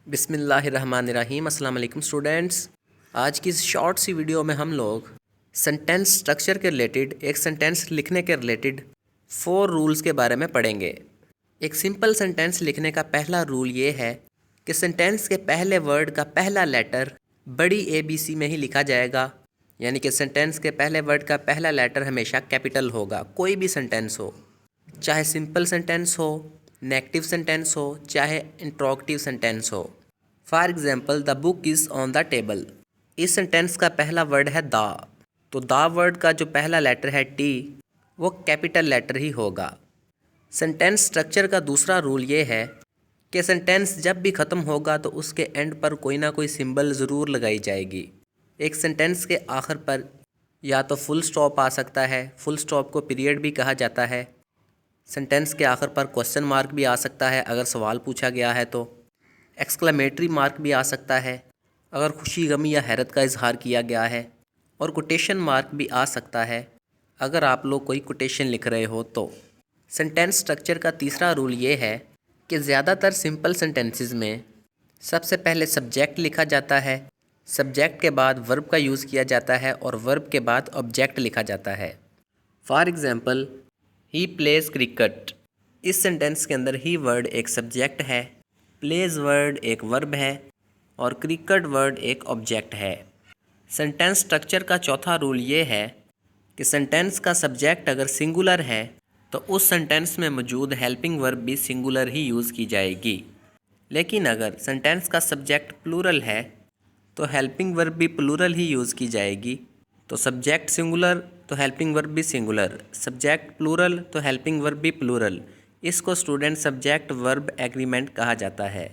बिस्मिल्लाहिर्रहमानिर्रहीम। अस्सलाम वालेकुम स्टूडेंट्स। आज की इस शॉर्ट सी वीडियो में हम लोग सेंटेंस स्ट्रक्चर के रिलेटेड, एक सेंटेंस लिखने के रिलेटेड 4 रूल्स के बारे में पढ़ेंगे। एक सिंपल सेंटेंस लिखने का पहला रूल ये है कि सेंटेंस के पहले वर्ड का पहला लेटर बड़ी ABC में ही लिखा जाएगा, यानी कि सेंटेंस के पहले वर्ड का पहला लेटर हमेशा कैपिटल होगा। कोई भी सेंटेंस हो, चाहे सिंपल सेंटेंस हो, नेगेटिव सेंटेंस हो, चाहे इंट्रोगेटिव सेंटेंस हो। For example, the book is on the table. इस सेंटेंस का पहला वर्ड है द, तो द वर्ड का जो पहला लेटर है T, वो कैपिटल लेटर ही होगा। सेंटेंस स्ट्रक्चर का दूसरा रूल ये है कि सेंटेंस जब भी ख़त्म होगा तो उसके एंड पर कोई ना कोई सिंबल ज़रूर लगाई जाएगी। एक सेंटेंस के आखिर पर या तो फुल स्टॉप आ सकता है, फुल स्टॉप को पीरियड भी कहा जाता है। सेंटेंस के आखिर पर क्वेश्चन मार्क भी आ सकता है अगर सवाल पूछा गया है तो। एक्सक्लेमेटरी मार्क भी आ सकता है अगर खुशी, गमी या हैरत का इजहार किया गया है। और कोटेशन मार्क भी आ सकता है अगर आप लोग कोई कोटेशन लिख रहे हो तो। सेंटेंस स्ट्रक्चर का तीसरा रूल ये है कि ज़्यादातर सिंपल सेंटेंसेस में सबसे पहले सब्जेक्ट लिखा जाता है, सब्जेक्ट के बाद वर्ब का यूज़ किया जाता है और वर्ब के बाद ऑब्जेक्ट लिखा जाता है। For example, he plays cricket. इस सेंटेंस के अंदर ही वर्ड एक सब्जेक्ट है, प्लेज वर्ड एक वर्ब है और क्रिकेट वर्ड एक ऑब्जेक्ट है। सेंटेंस स्ट्रक्चर का चौथा रूल ये है कि सेंटेंस का सब्जेक्ट अगर सिंगुलर है तो उस सेंटेंस में मौजूद हेल्पिंग वर्ब भी सिंगुलर ही यूज़ की जाएगी। लेकिन अगर सेंटेंस का सब्जेक्ट प्लूरल है तो हेल्पिंग वर्ब भी प्लूरल ही यूज़ की जाएगी। तो सब्जेक्ट सिंगुलर तो हेल्पिंग वर्ब भी सिंगुलर, सब्जेक्ट प्लूरल तो हेल्पिंग वर्ब भी प्लूरल। इसको स्टूडेंट सब्जेक्ट वर्ब एग्रीमेंट कहा जाता है।